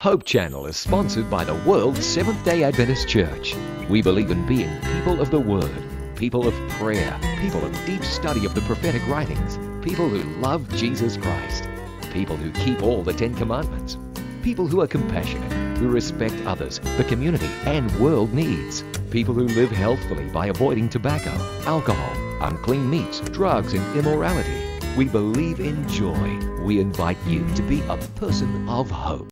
Hope Channel is sponsored by the World Seventh-day Adventist Church. We believe in being people of the Word, people of prayer, people of deep study of the prophetic writings, people who love Jesus Christ, people who keep all the Ten Commandments, people who are compassionate, who respect others, the community, and world needs, people who live healthfully by avoiding tobacco, alcohol, unclean meats, drugs, and immorality. We believe in joy. We invite you to be a person of hope.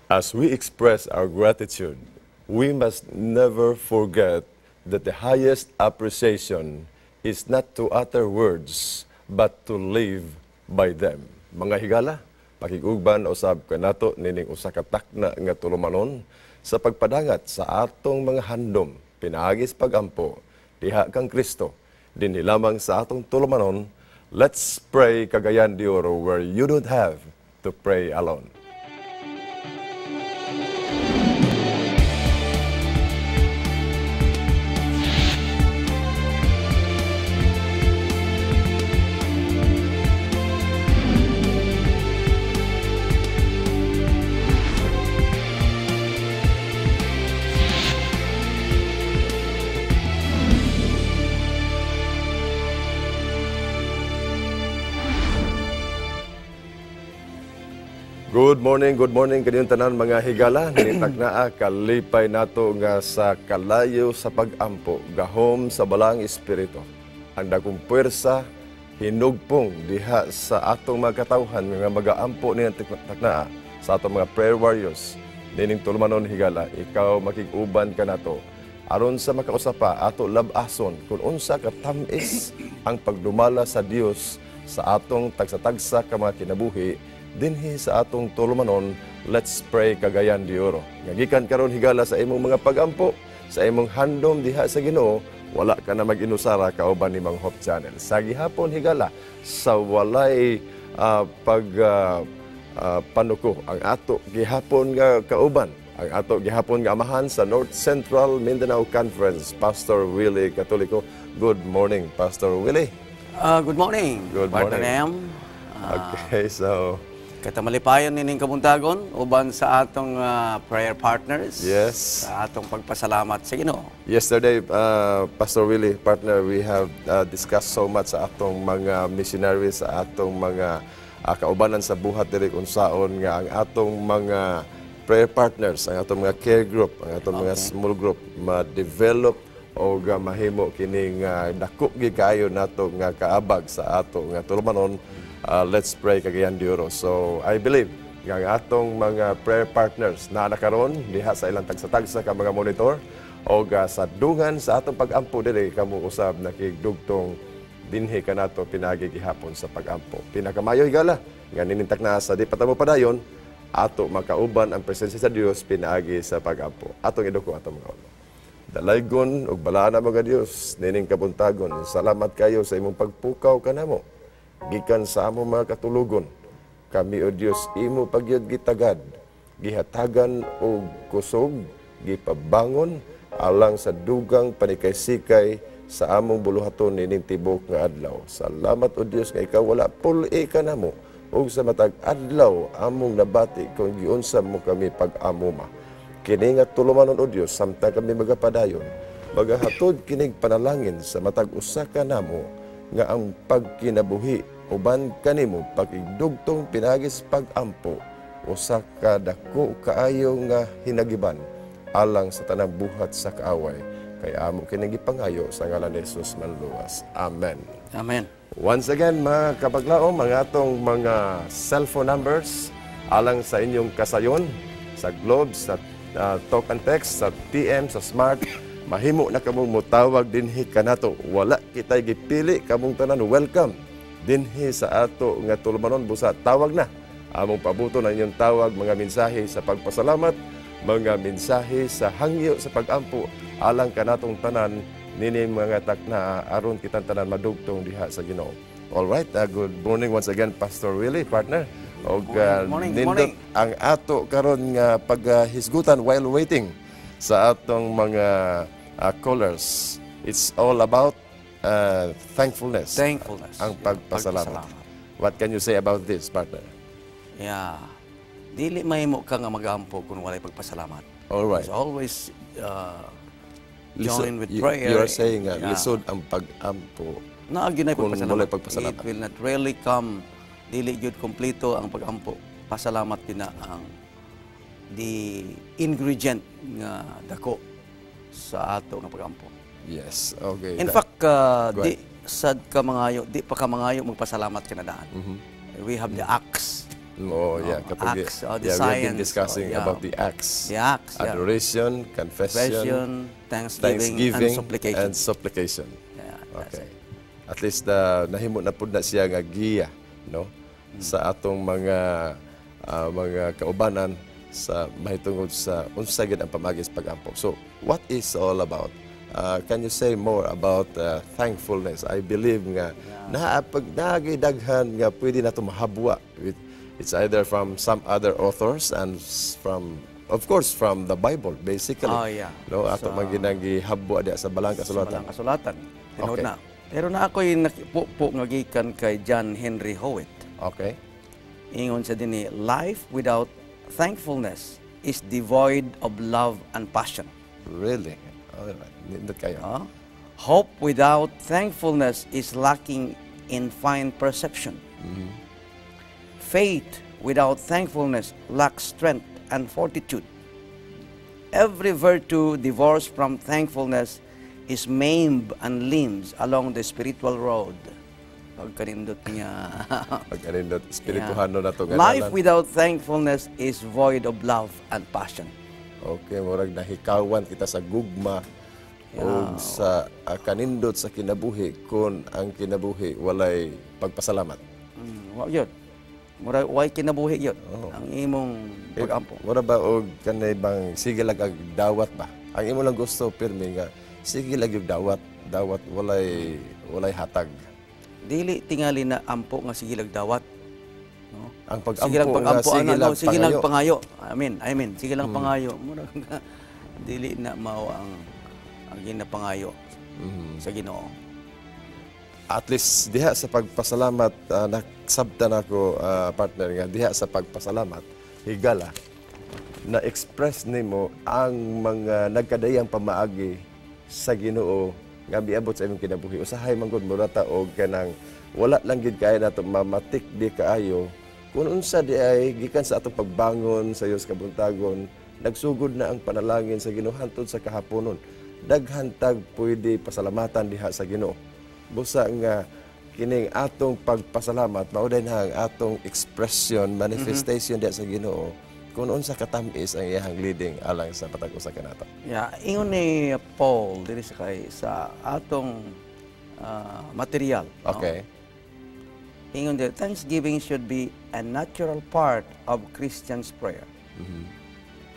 As we express our gratitude, we must never forget that the highest appreciation is not to utter words, but to live by them. Mga higala, pakigugban usab kanato nining usa ka takna nga tulumanon sa pagpadangat sa atong mga handom, pinaagis pagampo, diha kang Kristo, dinhi lamang sa atong tulumanon. Let's pray Cagayan de Oro where you don't have to pray alone. Good morning kaniyong tanan mga higala. Nitag naa kalipay nato nga sa kalayo sa pagampo, gahom sa balang espiritu. Ang dagong puwersa hinugpong diha sa atong mga katawhan nga magaampo niyang taknaa sa atong mga prayer warriors. Nining tulumanon higala, ikaw makig-uban ka nato aron sa makausapa ato labason kung unsa ka tamis ang pagdumala sa Dios sa atong tagsa-tagsa ka mga kinabuhi dinhi sa atong tulumanon. Let's pray Cagayan de Oro. Ngagikan karon higala sa imong mga pagampo, sa imong handom diha sa Ginoo, wala ka na mag-inusara kauban ni Mang Hope Channel. Sa gihapon higala, sa walay panuko ang ato gihapon nga kauban, ang ato gihapon nga amahan sa North Central Mindanao Conference, Pastor Willie Catolico. Good morning, Pastor Willie. Good morning. Good morning. Okay, so katamalipayon nining kabuntagon uban sa atong prayer partners. Yes. Sa atong pagpasalamat sa Ginoo. Yesterday, Pastor Willie, partner, we have discussed so much sa atong mga missionaries, sa atong mga kaubanan sa buhat diri unsaon nga ang atong mga prayer partners, ang atong mga care group, ang atong mga small group ma-develop o mahimo kining dako gyud kaayo nato nga kaabag sa ato nga tulumanon. Let's pray Cagayan de Oro. So I believe nga ang atong mga prayer partners na nakaron diha sa ilang tagsa-tagsa ka mga monitor o sa dungan sa atong pagampo diri kamo usab nakigdugtong dinhi kanato pinagi gihapon sa pagampo. Pinakamayo higala nga ninintak na sa di patamo padayon ato makauban ang presensya sa Dios pinaagi sa pagampo. Atong iduko atong mga ulo. Dalaygon ug bala na mga Dios nining kabuntagon. Salamat kayo sa imong pagpukaw kanamo. Gikan sa among mga katulugon, kami o Dios imo pagyud gitagad, gihatagan og kusog, gipabangon alang sa dugang panikay-sikay sa among buluhaton nining tibok nga adlaw. Salamat o Dios nga ikaw wala pul-i ka namo ug sa matag adlaw among nabati kung giunsa mo kami pag-amuma. Kini nga tulumanon o Dios samtang kami magapadayon, magahatod kining panalangin sa matag usa ka namo nga ang pagkinabuhi uban kanimo pagigdugtong pinagis pagampo usa ka dako kaayo nga hinagiban alang sa tanang buhat sa kaaway kay amo kini gipangayo sa ngalan ni Jesus manluwas. Amen. Amen. Once again mga kapaglaom, mga atong mga cellphone numbers alang sa inyong kasayon sa Globe, sa Talk and Text, sa TM, sa Smart. Mahimo na kamong mutawag dinhi kanato. Wala kitay gipili kamong tanan. Welcome dinhi sa ato nga tulumanon busa. Tawag na among pabuto ng inyong tawag, mga mensahe sa pagpasalamat, mga mensahe sa hangyo sa pagampo alang kanatong tanan nini mga takna aron kitang tanan madugtong diha sa Ginoo. All right, good morning once again Pastor Willie, partner. Og Morning, nindot morning. ang ato karon nga paghisgutan while waiting sa atong mga callers. It's all about thankfulness. Thankfulness. Ang pagpasalamat. What can you say about this, partner? Yeah. Dili mahimo ka nga magampo kung walay pagpasalamat. All right. It's always Lisod- join with you- prayer. You are saying Yeah. lisod ang pagampo. Naagi na Kung pagpasalamat. walay pagpasalamat. It will not really come. Dili jud kompleto ang pagampo. Pasalamat pina ang the ingredient nga dako sa ato nga pagampo. Yes. Okay. In That- fact, Go di sad ka mangayo, di pa ka mangayo magpasalamat ka na daan. We have the acts. Oh, yeah. Kapag, acts, the yeah, we have been science, discussing yeah. about the acts. The acts, yeah. Adoration, confession, Confession, thanksgiving, and supplication. and supplication. Yeah, that's Okay. it. At least nahimo na pud na siya nga giya, no? Sa atong mga kaubanan sa mahitungod sa unsa gid ang pamagis pagampo. So, what is all about? Can you say more about thankfulness? I believe nga pag nagidaghan nga pwede nato mahabwa with it's either from some other authors and from of course from the Bible basically. Oh, yeah. No, ato man ginagihabwa diha sa balang kasulatan. Walang kasulatan. Tinood Okay. na. Pero na ako'y nakipupo nga gikan kay John Henry Howitt. Okay. Ingon sa dinhi, life without thankfulness is devoid of love and passion. Really? All right. Nindot kayo. Hope without thankfulness is lacking in fine perception. Faith without thankfulness lacks strength and fortitude. Every virtue divorced from thankfulness is maimed and limbs along the spiritual road. Pagkanindot niya. Pag anindot, espirituhano na to Life without thankfulness is void of love and passion. Okay, murag nahikawan kita sa gugma o sa kanindot sa kinabuhi kung ang kinabuhi walay pagpasalamat. Wa yun. Mura way kinabuhi yun. Ang imong pagampo. Mura ba og kanay bang sige lang ag dawat ba? Ang imo lang gusto pirmi nga sige lang yung dawat walay hatag. Dili tingali na ampo nga sige lag dawat. No? Ang pagampo Sige lang pagampo sige lang sige lang pangayo. pangayo. Amen. Sige lang pangayo. Mura nga dili na mao ang ginapangayo sa Ginoo. At least diha sa pagpasalamat nagsabtan ako partner nga diha sa pagpasalamat higala na express nimo ang mga nagkadayang pamaagi sa Ginoo nga miabot sa imong kinabuhi. Usahay man gud murata og kanang wala lang gid kaya nato mamatik di kaayo kun unsa di ay gikan sa atong pagbangon sa Dios kabuntagon nagsugod na ang panalangin sa Ginoo hantod sa kahaponon. Daghan tag pwede pasalamatan diha sa Ginoo. Busa nga kining atong pagpasalamat mauday na ang atong expression, manifestation diha sa Ginoo kung unsa katamis ang iyang leading alang sa patag usa kanato. Yeah, ingon ni Paul diri sa atong material. no? Okay. Ingon din, thanksgiving should be a natural part of Christian's prayer.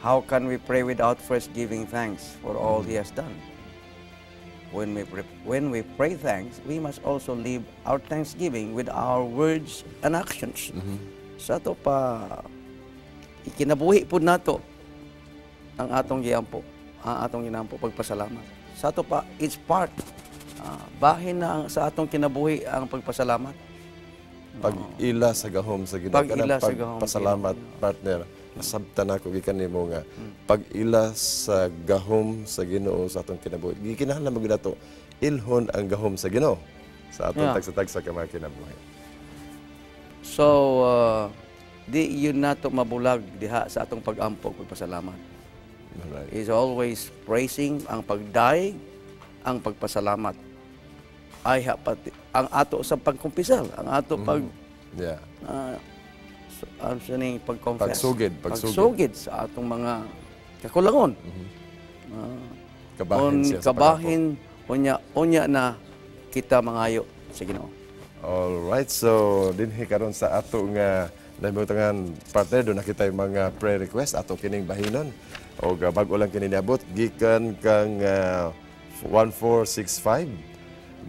How can we pray without first giving thanks for all He has done? When we pray thanks, we must also live our thanksgiving with our words and actions. Sa ato pa, ikinabuhi po nato ang atong giampo, pagpasalamat. Sa ato pa, it's part. Bahin na sa atong kinabuhi ang pagpasalamat. Pag-ila sa gahom sa Ginoo. Pag-ila sa gahom sa Pasalamat, partner. Nasabtan ako gikan nimo nga pag-ila sa gahom sa Ginoo sa atong kinabuhi. Gikinahanglan mo gid nato ilhon ang gahom sa Ginoo sa atong Yeah. tagsa-tagsa ka mga kinabuhi. So, di yun nato mabulag diha sa atong pag-ampo, pagpasalamat. Alright. Is always praising ang pagdaig, ang pagpasalamat. Ay pati ang ato sa pagkumpisal, ang ato Yeah. ang sining pag-confess. Pagsugid. Sa atong mga kakulangon. Kabahin siya sa Kabahin, unya na kita mangayo sa Ginoo. All right, so dinhi karon sa ato nga Naimutangan partner, doon nakita yung mga prayer request ato kining bahinon. O bago lang kini niabot, gikan kang 1465.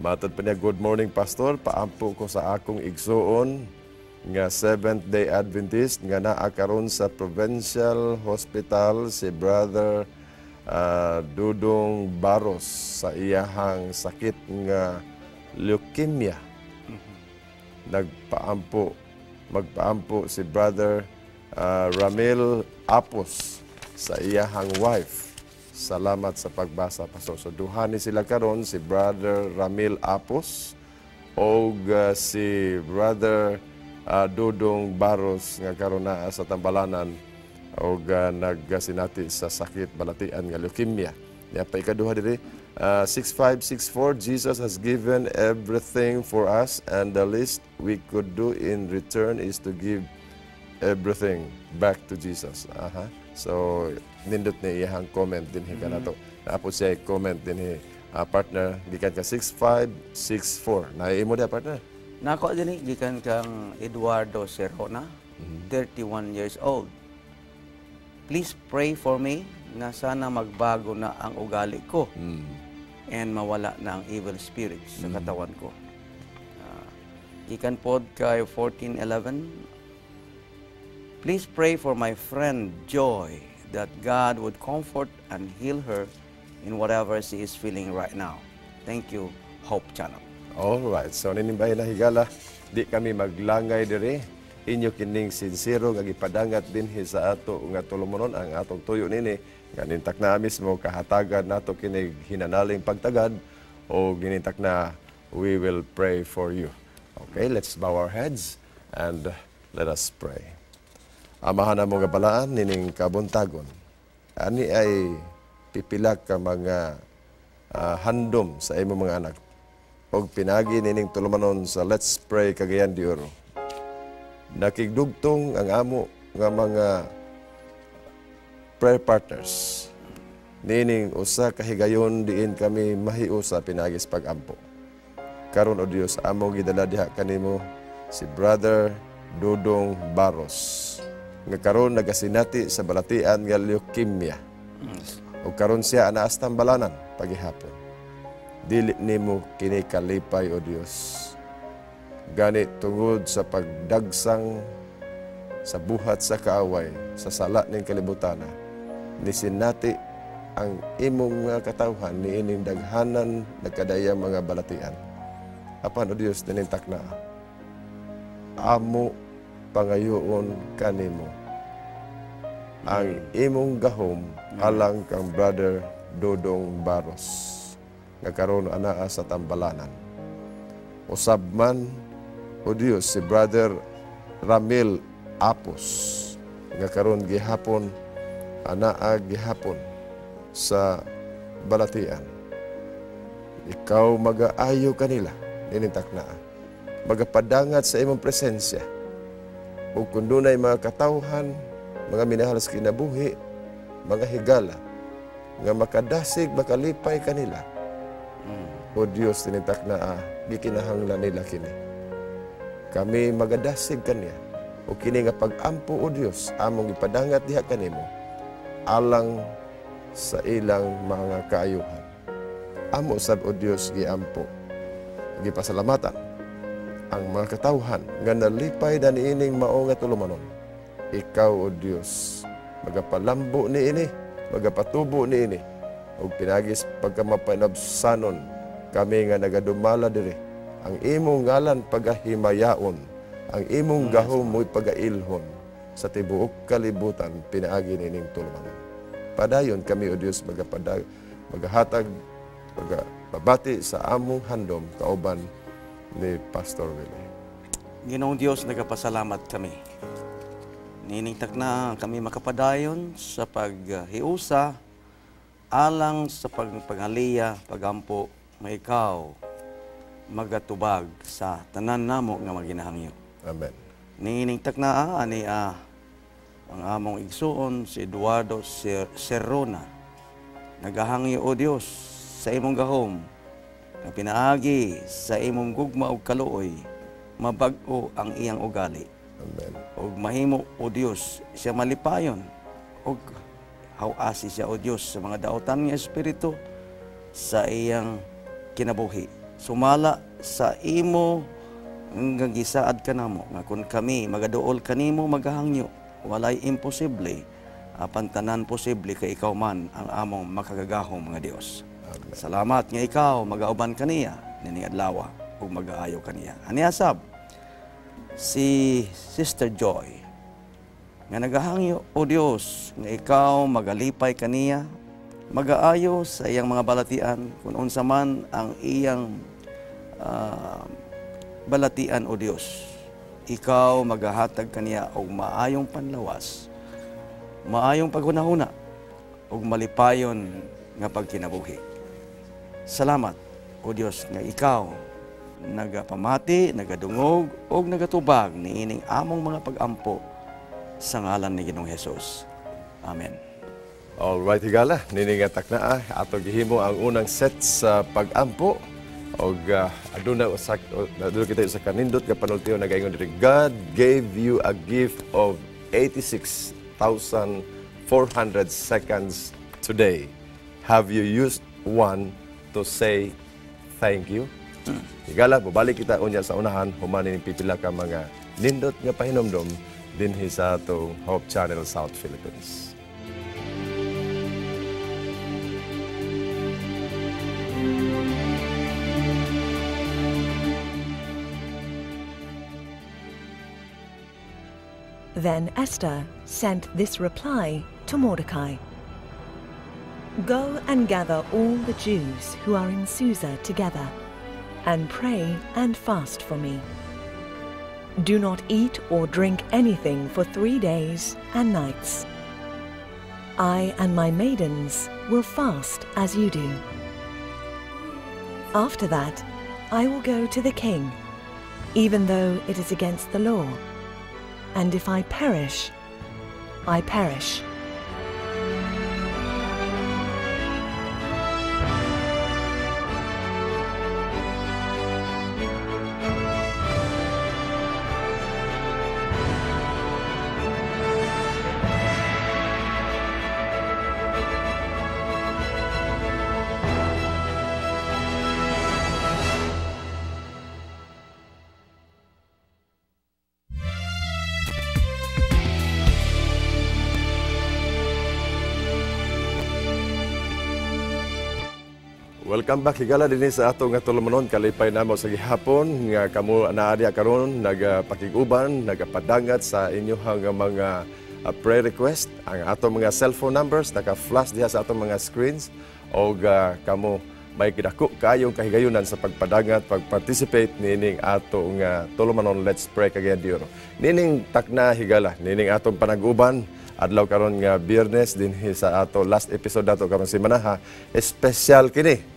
Matod pa niya, good morning pastor, paampo ko sa akong igsuon nga Seventh-day Adventist nga naa karon sa Provincial Hospital si Brother Dudong Baros sa iyahang sakit nga leukemia. Magpaampo si Brother Ramil Apos sa iyahang wife. Salamat sa pagbasa, Pastor. So, duhani sila karon si Brother Ramil Apos o si Brother Dudong Baros nga karon naa sa Tambalanan o nagsinati sa sakit balatian nga leukemia. Niya pa ikaduha diri 6564, Jesus has given everything for us and the least we could do in return is to give everything back to Jesus. So, nindot ni iyahang comment din ka na to. Naapos siya comment din partner, gikan ka 6564. Naiimo dia partner? Nako din gikan kang Eduardo Serrona, 31 years old. Please pray for me na sana magbago na ang ugali ko and mawala na ang evil spirits sa katawan ko. Gikan pod kay 1411. Please pray for my friend Joy that God would comfort and heal her in whatever she is feeling right now. Thank you, Hope Channel. Alright, so ninimbay na higala, di kami maglangay diri. Inyo kining sincero nga gipadangat dinhi sa ato nga tulumonon ang atong tuyo nini nga nintak na mismo kahatagan nato kining hinanaling pagtagad o ginintak na we will pray for you. Okay, let's bow our heads and let us pray. Amahan na mo nga balaan nining kabuntagon. Ani ay pipilak ka mga handom sa imo mga anak. Og pinagi nining tulumanon sa Let's Pray Cagayan de Oro. Nakigdugtong ang amo nga mga prayer partners. Nining usa kahigayon diin kami mahiusa pinagis pagampo. Karon o Dios amo gidala diha kanimo si Brother Dudong Baros. Nga karon nagasinati sa balatian nga leukemia. O karon siya anaas tambalanan pagihapon. Dili nimo kini kalipay o Dios. Gani tungod sa pagdagsang sa buhat sa kaaway, sa sala ning kalibutana, nisinati ang imong mga katawhan niining daghanan nagkadayang mga balatian. Apan o Dios ninintak na, amo pangayoon kanimo ang imong gahom alang kang Brother Dudong Baros nga karon anaa sa tambalanan. Usab man o Dios si Brother Ramil Apos nga karon gihapon anaa gihapon sa balatian. Ikaw magaayo kanila ninintak na magapadangat sa imong presensya ug kun dunay mga katawhan mga minahal sa kinabuhi mga higala nga makadasig makalipay kanila. O Dios tinitak na gikinahanglan nila kini. Kami magadasig kaniya o kini nga pag-ampo o Dios among ipadangat diha kanimo alang sa ilang mga kaayuhan. Amo sad o Dios giampo gipasalamatan ang mga katawhan nga nalipay na niining mao nga tulumanon. Ikaw o Dios magapalambo niini magapatubo niini ug pinagis pagkamapanabsanon kami nga nagadumala diri ang imong ngalan pagahimayaon, ang imong gahom mo'y pagailhon sa tibuok kalibutan pinaagi nining tulumanon. Padayon kami o Dios magahatag magababati sa among handom kauban ni Pastor Willie. Ginoong Diyos, nagapasalamat kami. Niningtak na kami makapadayon sa paghiusa alang sa pagpangaliya, pagampo, may ikaw magatubag sa tanan namo nga maginahangyo. Amen. Niningtak na ani ang among igsuon si Eduardo Serrona. Nagahangyo o Dios sa imong gahom nga pinaagi sa imong gugma ug kaluoy mabag-o ang iyang ugali. Amen. Og mahimo o Dios siya malipayon og hawasi siya o Dios sa mga daotan nga espiritu sa iyang kinabuhi. Sumala sa imo nga gisaad kanamo nga kun kami magaduol kanimo magahangyo walay imposible apan tanan posible kay ikaw man ang among makagagahom nga Dios. Salamat nga ikaw magauban kaniya nining adlaw ug magaayo kaniya. Aniasab si Sister Joy nga nagahangyo o Dios nga ikaw magalipay kaniya magaayo sa iyang mga balatian kung unsa man ang iyang balatian o Dios. Ikaw magahatag kaniya og maayong panlawas, maayong paghunahuna ug malipayon nga pagkinabuhi. Salamat o Dios nga ikaw nagapamati, nagadungog ug nagatubag niining among mga pag-ampo sa ngalan ni Ginoong Hesus. Amen. Alright, higala, niningatak na ato gihimo ang unang set sa pag-ampo og aduna kita sa kanindot nga panultiyon nagaingon diri. God gave you a gift of 86,400 seconds today. Have you used one to say thank you? Higala, bubalik kita unya sa unahan human ning pipila ka mga nindot nga pahinomdom dinhi sa atong Hope Channel South Philippines. Then Esther sent this reply to Mordecai. Go and gather all the Jews who are in Susa together, and pray and fast for me. Do not eat or drink anything for 3 days and nights. I and my maidens will fast as you do. After that, I will go to the king, even though it is against the law. And if I perish, I perish. Welcome back, higala din sa ato nga tulumanon kalipay namo sa gihapon nga kamo naadya karon nagapakiguban nagapadangat sa inyohang mga prayer request. Ang ato mga cellphone numbers naka-flash diha sa ato mga screens o kamo may kidako kayong kahigayunan sa pagpadangat pag-participate nining ato nga tulumanon Let's Pray Kagayan de Oro. Nining takna higala nining atong panag-uban adlaw karon nga Biyernes dinhi sa ato last episode nato karon semana special kini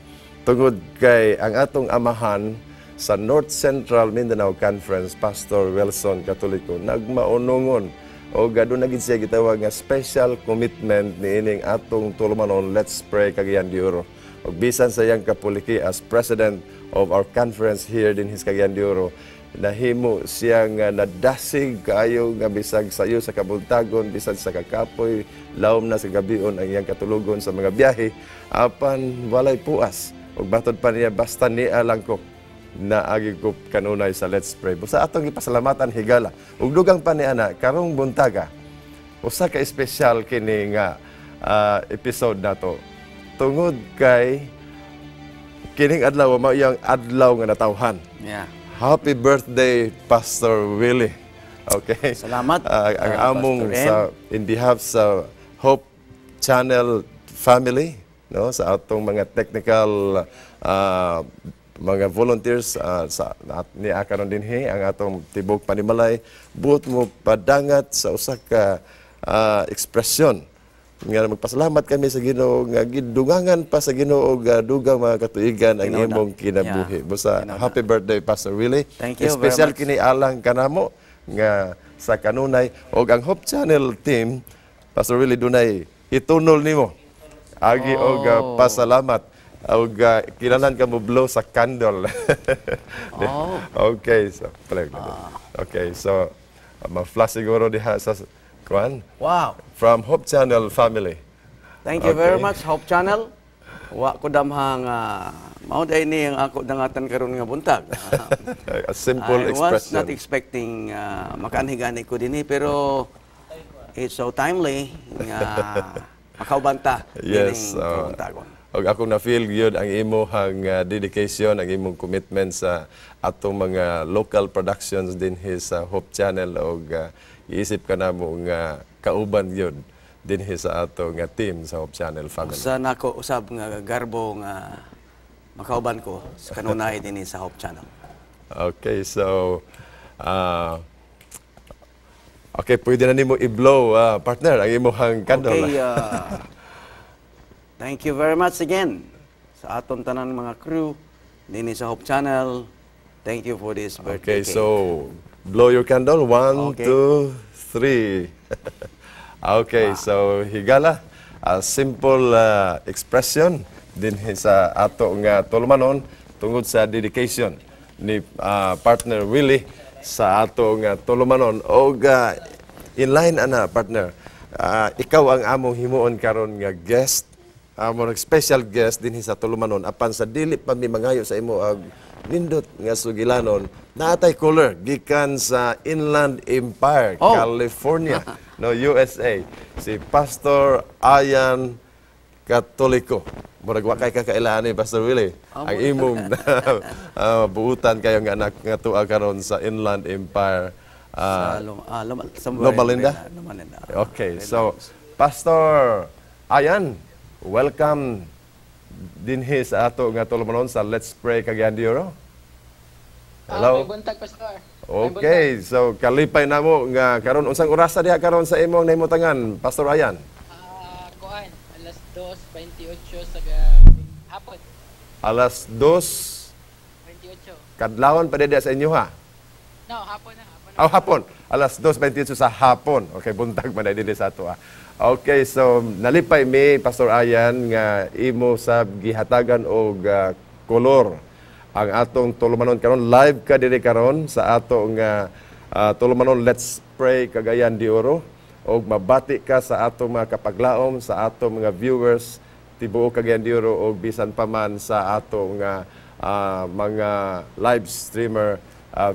tungod kay ang atong amahan sa North Central Mindanao Conference, Pastor Wilson Katoliko, nagmaunungon o gado na gid siya gitawag nga special commitment niining atong tulumanon Let's Pray Cagayan de Oro. Og bisan sa iyang kapuliki as president of our conference here din his Cagayan de Oro, nahimo siya nga nadasig kaayo nga bisag sayo sa kabuntagon, bisag sa kakapoy, lawom na sa gabion ang iyang katulugon sa mga biyahe, apan walay puas. Ug batod pa niya basta niya lang ko na agi ko kanunay sa Let's Pray. Sa atong ipasalamatan higala. Ug dugang pa niya na karong buntaga usa ka espesyal kini nga episode nato. Tungod kay kining adlaw mao iyang adlaw nga natawhan. Yeah. Happy birthday Pastor Willie. Okay. Salamat. Ang among sa in behalf sa Hope Channel family, no, sa atong mga technical mga volunteers ni akaron dinhi ang atong tibok panimalay buot mo padangat sa usa ka ekspresyon nga magpasalamat kami sa Ginoo nga gidungangan pa sa Ginoo og dugang mga katuigan ang imong kinabuhi. Busa happy birthday Pastor Willie. Thank you Special very much. kini alang kanamo nga sa kanunay og ang Hope Channel team Pastor Willie dunay itunol nimo agi og pasalamat og kinanan ka mo blow sa candle. Okay, so okay, so Ma-flash siguro diha sa kuan Wow. from Hope Channel family. Thank you very Okay. much, Hope Channel. Wa ko damhang mao day ni ang ako dangatan karon nga buntag. A simple I was not expression. expecting makaanhigani ko dinhi pero it's so timely nga makaubanta Yes. dining buntagon. Og ako na feel gyud ang imong dedication, ang imong commitment sa atong mga local productions din sa Hope Channel og iisip ka na mo nga kauban gyud din sa atong team sa Hope Channel family. Sa nako usab nga garbo nga makauban ko sa kanunay dinhi sa Hope Channel. Okay, so okay, pwede na nimo i-blow partner ang imong candle. Okay, thank you very much again sa aton tanan mga crew dinhi sa Hope Channel. Thank you for this birthday Okay, cake. so blow your candle. 1, Okay. 2, 3. Okay, so higala, a simple expression din sa ato nga tulumanon tungod sa dedication ni partner Willie sa ato nga tulumanon. Og in line ana partner, ikaw ang among himuon karon nga guest, among special guest din sa tulumanon apan sa dili pa mi mangayo sa imo ag nindot nga sugilanon natay caller gikan sa Inland Empire, Oh. California, no USA, si Pastor Ayan Katoliko. Murag wa kay kakailan ni Pastor Willie. Ang imong buutan kayo nga anak nga tuwa karon sa Inland Empire. sa Loma Linda? Loma Linda. Okay, so Pastor Ayan, welcome dinhi sa ato nga tulumanon sa Let's Pray Cagayan de Oro. Hello. May buntag, Pastor. Okay, so kalipay namo nga karon unsang orasa diha karon sa imong nahimutangan, Pastor Ayan? Kuan, alas 2:28 sa hapon. Alas 2 28. kadlawon pa diha sa inyo ha. No, hapon na. Hapon. Alas 2:28 sa hapon. Okay, buntag man dinhi sa ato. Okay, so nalipay mi Pastor Ayan nga imo sa gihatagan og kolor ang atong tulumanon karon, live ka diri karon sa atong tulumanon Let's Pray Cagayan de Oro, og mabati ka sa atong mga kapaglaom, sa atong mga viewers tibuok Cagayan de Oro og bisan pa man sa atong mga live streamer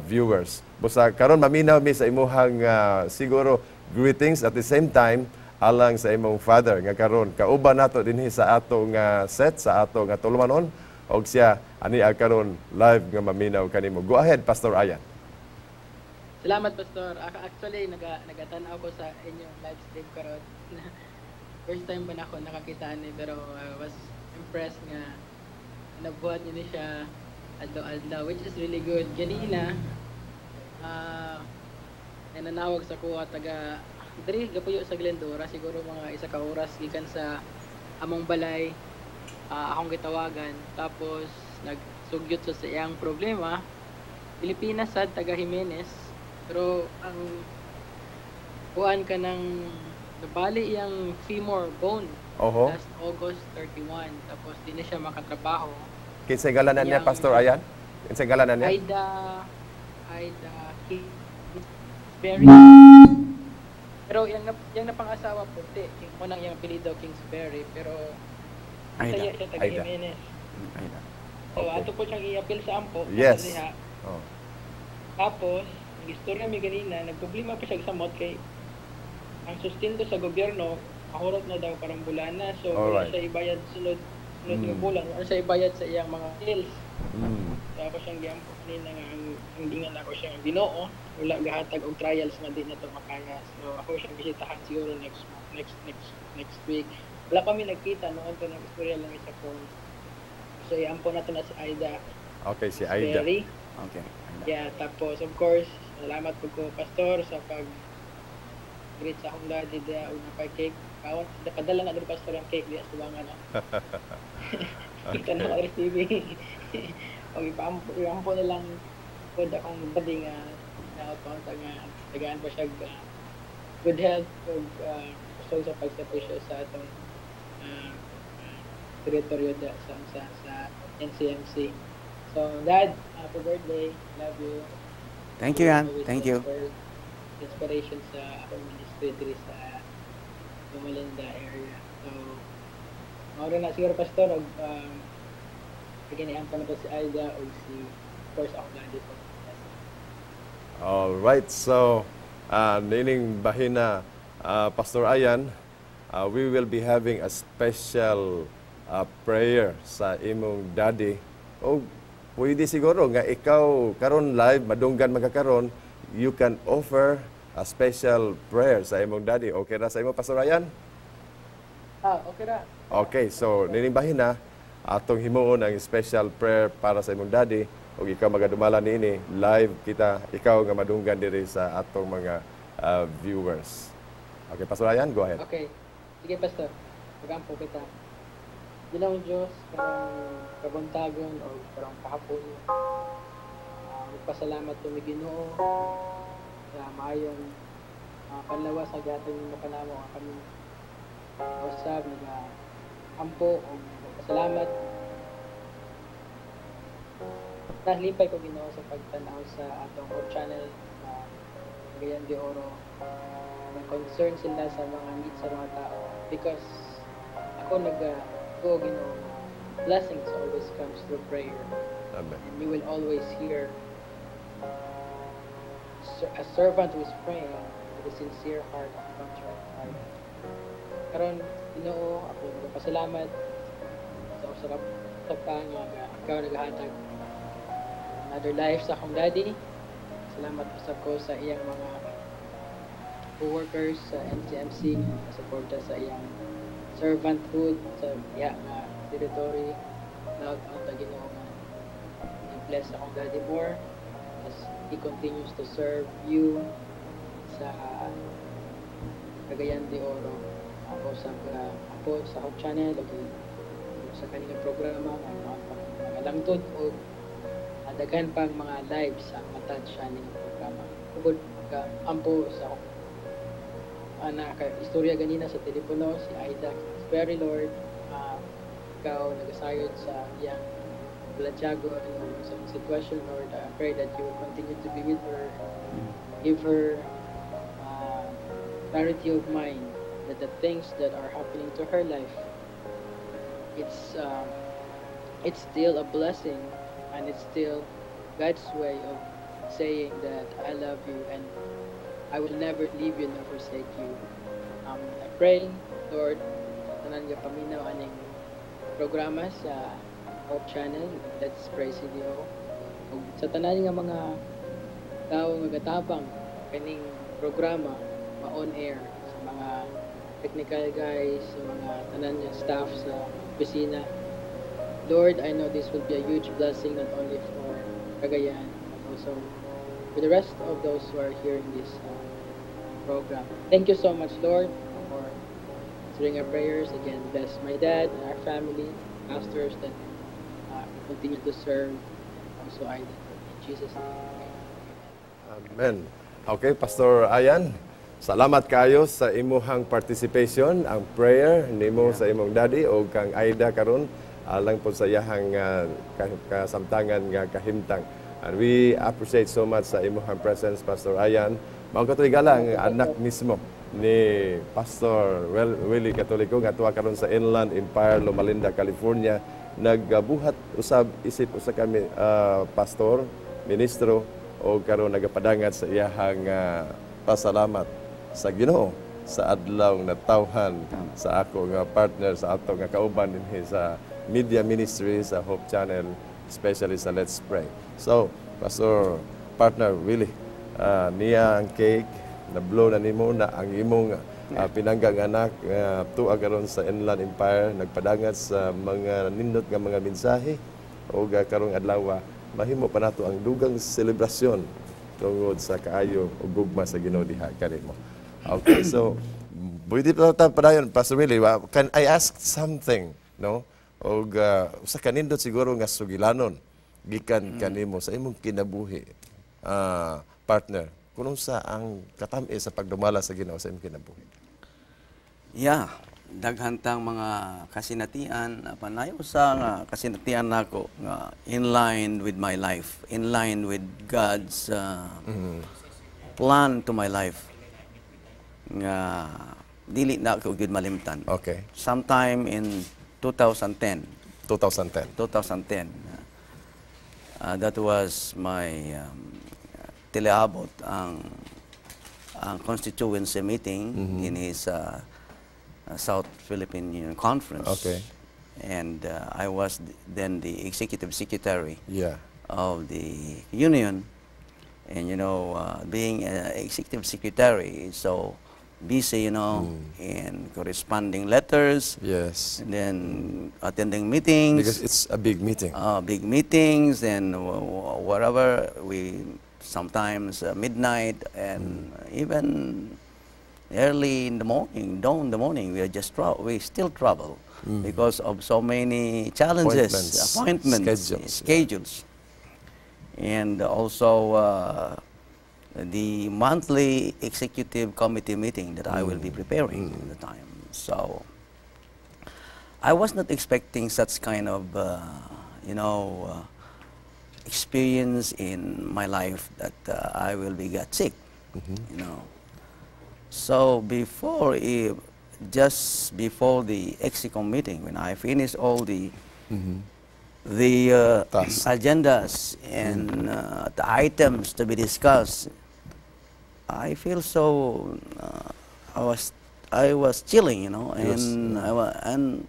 viewers. Busa karon maminaw mi sa imuhang siguro greetings at the same time alang sa imong father nga karon kauban nato dinhi sa atong set sa atong tulumanon og siya ani karon live nga maminaw kanimo. Go ahead, Pastor Ayan. Salamat, Pastor. Actually, nagatanaw ko sa inyong live stream karon. First time ba na ako nakakita ni, pero I was impressed nga nabuhat niyo siya adlaw-adlaw, which is really good. Ganina, nanawag sa kuha taga diri gapuyo sa Glendora, siguro mga 1 ka oras gikan sa among balay. Akong gitawagan, tapos nagsugyot sa iyang problema. Pilipinas sad, taga Jimenez, pero ang kuan ka ng nabali iyang femur bone Oho. last August 31, tapos di na siya makatrabaho. Kinsay ngalanan niya, Pastor Ayan? Kinsay ngalanan niya? Aida Kingsbury. Pero yung napangasawa puti, yung unang yung apelido Kingsbury, pero saya siya taga Aida. Jimenez. Aida. So, ato po siyang i-appeal sa ampo. Yes. Diha. Oh. Tapos, ang istorya mi ganina, nagproblema pa siya sa samot kay ang sustento sa gobyerno, mahurot na daw parang bulana. So, wala Alright. siya ibayad sunod ng bulan. Wala siya ibayad sa iyang mga bills. Mm. Tapos siyang giampo kanina nga ang dingan ako siya ang Ginoo. Wala gahatag og trials nga di na to makaya. So, ako siyang bisitahan siguro next week. Wala kami nagkita noon to ng istorya lang sa phone. So, iampo na to na si Aida. Okay, si Aida. Berry. Okay. Yeah, tapos of course, salamat po ko Pastor sa pag-greet sa akong daddy dia una pa cake. Kawan, padala na din Pastor ang cake diya sa bangan na. Kita na receiving. O ipampo na lang po akong daddy nga account nga tagaan pa siya good health o gusto sa pagsapisyo sa atong teritoryo da sa NCMC. So, Dad, happy birthday. Love you. Thank you, Yan. Thank you. inspiration sa akong ministry diri sa Lumalinda area. So, mao na siguro pastor og ginihan pa na po si Aida o si of course ako na dito. All right. So, nining bahina Pastor Ayan, we will be having a special prayer sa imong daddy. O pwede siguro nga ikaw karon live madunggan magkakaron, you can offer a special prayer sa imong daddy. Okay ra sa imo Pastor Ayan? Okay ra. Okay, so nining bahina atong himuon ang special prayer para sa imong daddy ug ikaw magadumala niini live kita ikaw nga madunggan diri sa atong mga viewers. Okay, Pastor Ayan, go ahead. Okay. Sige, Pastor. Magampo kita. Ginoong Diyos, karang kabuntagon o karang kahapon. Magpasalamat kami Ginoo sa maayong panlawas sa gatong ng makanamo ang kami usab nga ampo o magpasalamat. Nahlipay ko Ginoo sa pagtanaw sa atong channel na Cagayan de Oro. Concern sila sa mga needs sa mga tao because ako go Ginoo, blessings always comes through prayer. Amen. And you will always hear a servant who is praying with a sincere heart and contrite heart. Karon Ginoo, ako nagpasalamat sa usarap sa nga ikaw naghahatag another life sa akong daddy. Salamat usab ko sa iyang mga co-workers sa NCMC na suporta sa iyang servanthood sa iya nga territory. Loud out na Ginoo nga i-bless akong daddy more as he continues to serve you sa Cagayan de Oro. Ako sa akong channel okay, sa kanilang programa mga langtod o daghan pang mga lives ang matad siya ng programa. Kubod ka ampo sa akong istorya ganina sa telepono si Aida. Very Lord, ikaw nagasayod sa iyang Blanchago sa situation, Lord. I pray that you will continue to be with her, give her clarity of mind that the things that are happening to her life, it's still a blessing and it's still God's way of saying that I love you and I will never leave you nor forsake you. I pray, Lord, tanan nga paminaw aning programa sa Hope Channel, Let's Pray CDO. Ug sa tanan nga mga tao nga gatabang kaning programa ma-on air sa mga technical guys, sa mga tanan nga staff sa opisina. Lord, I know this will be a huge blessing not only for Cagayan but also for the rest of those who are hearing this program. Thank you so much, Lord, for answering our prayers. Again, bless my dad and our family, pastors that continue to serve. Also, I in Jesus' name. Amen. Okay, Pastor Ayan, salamat kayo sa imuhang participation, ang prayer nimo sa imong daddy o kang Aida karon alang po sa iyahang kasamtangan nga kahimtang. And we appreciate so much sa imuhang presence, Pastor Ayan. Mao katuigala ang anak mismo ni Pastor Willie Katoliko nga tuwa karon sa Inland Empire, Loma Linda, California. Nagbuhat usab isip usa kami pastor, ministro o karon nagapadangat sa iyahang pasalamat sa Ginoo sa adlaw na tawhan sa ako nga partner sa ato nga kauban dinhi sa media ministry sa Hope Channel, especially sa Let's Pray. So, Pastor partner Willie, niya ang cake na blow na nimo na ang imong pinanggang anak tuwa karon sa Inland Empire nagpadangat sa mga nindot nga mga mensahe o karong adlaw mahimo pa nato ang dugang selebrasyon tungod sa kaayo ug gugma sa Ginoo diha kanimo. Okay, so pwede pa padayon Pastor Willie, can I ask something, no? Og usa ka nindot siguro nga sugilanon gikan kanimo sa imong kinabuhi. Partner, kunong sa ang katami sa pagdumala sa Ginoo sa imong kinabuhi? Yeah, daghantang mga kasinatian, panayo sa nga kasinatian nako nga in line with my life, in line with God's plan to my life nga dili na ako gyud malimtan. Okay. Sometime in 2010. 2010. 2010. That was my teleabot ang constituency meeting in his South Philippine Union Conference. Okay. And I was then the executive secretary Yeah. of the union. And you know, being an executive secretary is so busy, you know, in corresponding letters, Yes. and then attending meetings. Because it's a big meeting. Big meetings and wherever we sometimes midnight and even early in the morning, dawn in the morning, we are just we still travel because of so many challenges, appointments, schedules. And also the monthly executive committee meeting that I will be preparing at the time. So I was not expecting such kind of, you know, experience in my life that I will be get sick, you know. So before, just before the EXICOM meeting, when I finished all the agendas and the items to be discussed, I feel so. I was chilling, you know, and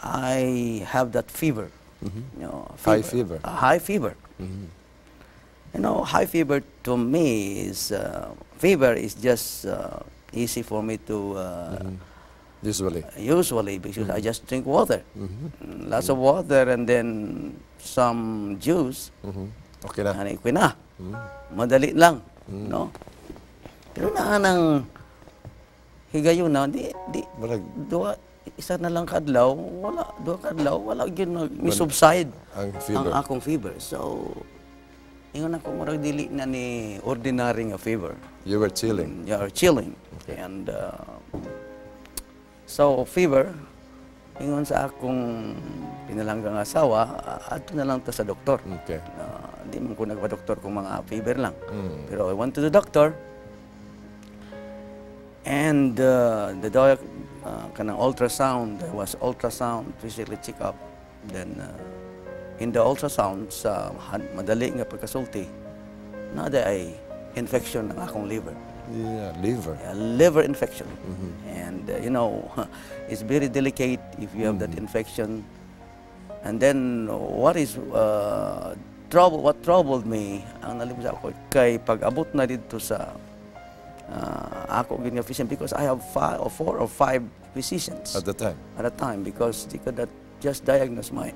I have that fever, you know, High fever. High fever. You know, high fever to me is fever is just easy for me to. Usually, because I just drink water, lots of water, and then some juice. Okay na. Ano, ikuy na. Madali lang, no? Pero nang higayon na, isa na lang kadlaw, duha kadlaw, wala yun subside ang akong fever. So, ingon ako murag dili na ni ordinary nga fever. You were chilling. You are chilling. Okay. And so, fever, ingon sa akong pinalanggang asawa, ato na lang ta sa doktor. Okay. Di man ko nagpa-doktor kung mga fever lang. Pero I went to the doctor, and the kanang ultrasound, there was ultrasound, physically check up. Then, in the ultrasound, sa madali nga pagkasulti, nada ay infection ng akong liver. Yeah, liver. Liver infection. And, you know, it's very delicate if you have that infection. And then, what troubled me, ang nalimutan ako, kay pag-abot na dito sa ako gini physician, because I have 4 or 5 physicians At the time. At the time, because they could not just diagnose my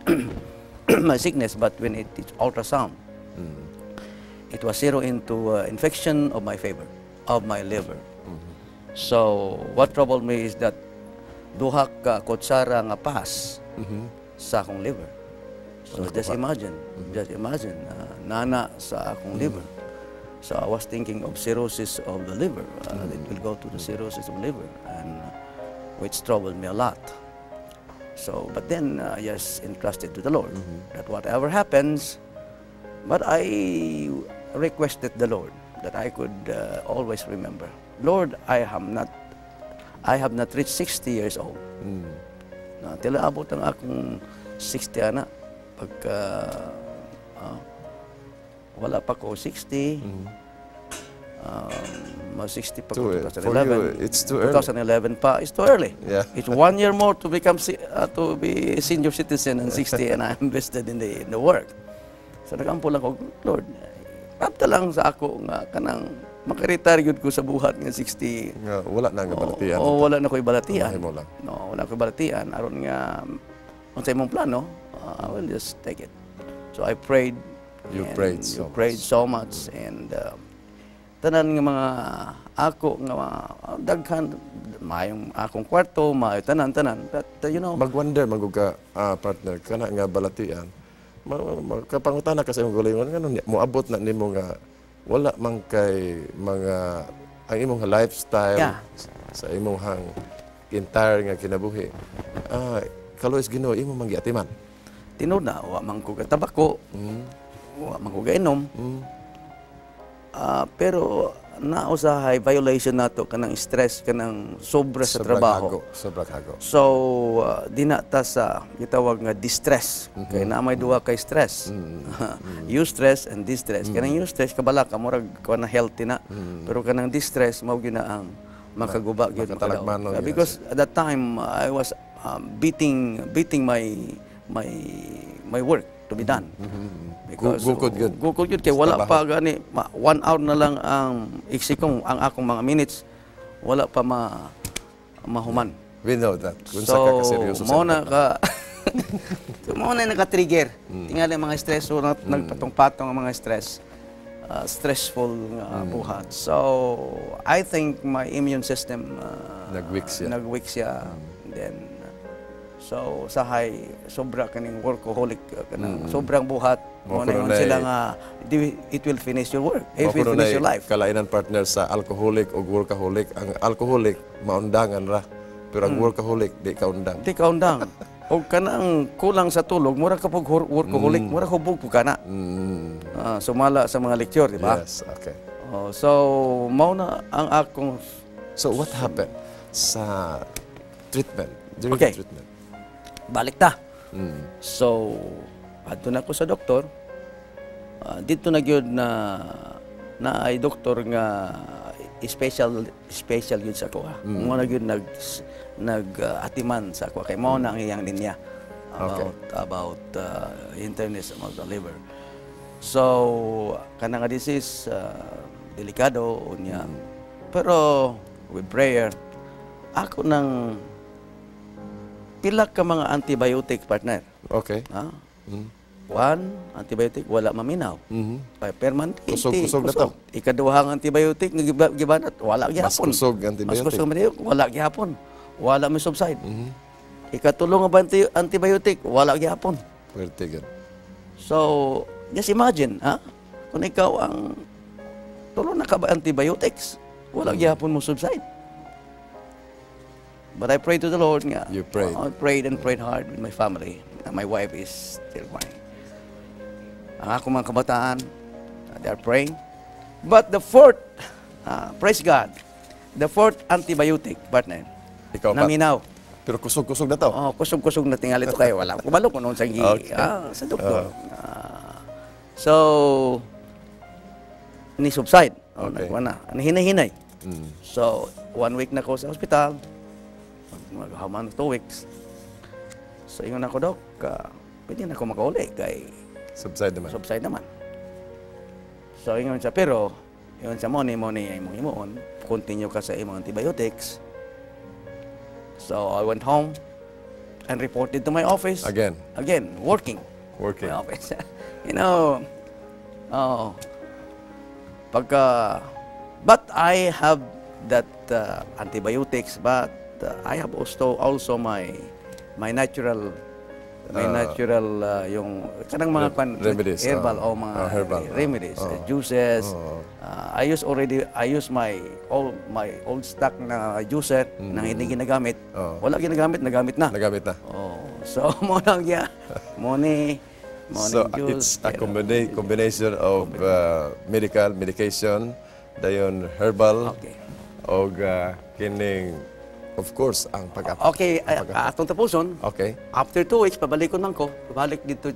my sickness, but when it is ultrasound, it was zero into infection of my liver. So what troubled me is that duha ka kutsara nga pas sa akong liver. So just imagine, nana sa akong liver. So I was thinking of cirrhosis of the liver. It will go to the cirrhosis of the liver, and which troubled me a lot. So, but then I just entrusted to the Lord that whatever happens, but I requested the Lord that I could always remember, Lord, I have not reached 60 years old. Tila abot ang akong 60 ana pagka wala pa ko 60. Mag-60 pa ko 2011. It's too early. 2011 pa, it's too early. Yeah. It's 1 year more to become to be a senior citizen and 60, and I'm invested in the work. So nagampo lang ko, Lord, rapta lang sa ako nga kanang makaretire yun ko sa buhat nga 60. Nga, wala na nga balatian. Wala na ko'y balatian. Mo lang. No, wala ko'y balatian. Aron nga, kung sa imong plano, I will just take it. So I prayed. You prayed so much. And tanan nga mga ako nga daghan, mayong akong kwarto, mayo tanan. But you know, Mag-wonder, mag-uga, partner, kana nga balatian. Kapangutana ka sa imong gulingon, nga moabot na nimo nga wala man kay mga ang imong lifestyle sa imong hang entire nga kinabuhi. Kalois Ginoo imo man giatiman. Tinud na wa man ko tabako. Wa man ko gainom. pero nausahay violation nato kanang stress kanang sobra sa trabaho. Sobrang hago. So, dinata sa gitawag nga distress. Kaya na may duha kay stress. Eustress and distress. Kanang eustress, kabala ka, murag ka na healthy na. Pero kanang distress, mao gyud na ang makaguba gyud makatalagmanon yun. because at that time, I was beating my work to be done. Because Gukod yun. Gukod yun kay wala pa gani 1 hour na lang ang iksikong ang akong mga minutes wala pa mahuman. We know that. Kung sa ka kaseryoso mo na ka mo na naka-trigger. Tingali mga stress so nagpatong-patong ang mga stress. Stressful buhat. So I think my immune system nag-weak siya. Then so sahay sobra kaning workaholic kanang sobrang buhat mo na sila nga it will finish your work, it will finish your life. Kalainan partner sa alcoholic o workaholic. Ang alcoholic maundangan ra pero ang workaholic di kaundang. Di kaundang. O kanang kulang sa tulog mura ka pag workaholic mura hubog po kana. Sumala sa mga lecture, di ba? Yes, okay. So mao na ang akong So what happened sa treatment? During Okay. the treatment? balik ta. So, adto na ako sa doktor. Dito na gyud na ay doktor nga special gyud sa ako. Mo na gyud atiman sa ako kay mao na ang iyang linya about internist of the liver. So, kanang disease delikado unya. Pero with prayer ako nang pila ka mga antibiotic partner. Okay. One, antibiotic wala maminaw. Permanente. Kusog na to. Ikaduhang antibiotic nga gibanat wala gyapon. Mas kusog antibiotic. Mas kusog wala gyapon. Wala may subside. Ikatulong nga antibiotic wala gyapon. Pwerte gud. So, just imagine, kung ikaw ang tulo na ka ba antibiotics, wala gyapon mo subside. But I prayed to the Lord nga. You prayed. I prayed and prayed hard with my family. My wife is still crying. Ang akong mga kabataan, they are praying. But the fourth, praise God, the fourth antibiotic, partner, Ikaw pa. naminaw. Pero kusog-kusog na to. Kusog-kusog na tingali ito kayo. Wala. Kumalo ko noon sa sa doktor. So, ni-subside. Okay. Hinahinay. So, 1 week na ko sa hospital. Maghaman 2 weeks. So, ingon ako, Dok, pwede na ako makauli kay Subside naman. subside naman. So, ingon siya, pero, ingon siya, moni, imong imoon, continue ka sa imong antibiotics. So, I went home and reported to my office. Again, Working. My office. You know, but I have that antibiotics, but I have also my natural yung kanang mga remedies, herbal o mga herbal, remedies, juices. I use my old stock na juicer na hindi ginagamit. Wala ginagamit, nagamit na. nagamit na. So mo lang ya. Morning So juice. it's a combination of medication, dayon herbal, Okay. og kining of course ang Okay, atong tapuson. Okay. After 2 weeks, pabalik ko. Pabalik dito,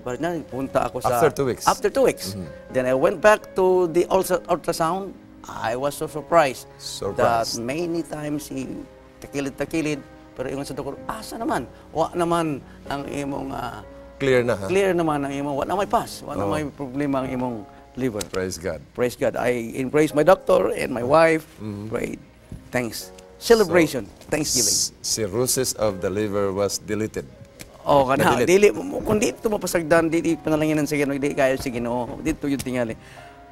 punta ako sa... After 2 weeks? After 2 weeks. Then I went back to the ultrasound. I was so surprised. That many times takilid. Pero ingon sa doktor, asa naman? Wa naman ang imong... Clear na ha? Clear naman ang imong... Wa na may pass. Wa na may problema ang imong liver. Praise God. Praise God. I embraced my doctor and my wife. Prayed. Thanks. Celebration. Thanksgiving. Cirrhosis of the liver was deleted. Kana dili kung dito mapasagdan dili panalanginan sa Ginoo, di kayo sa Ginoo. Dito yung tingali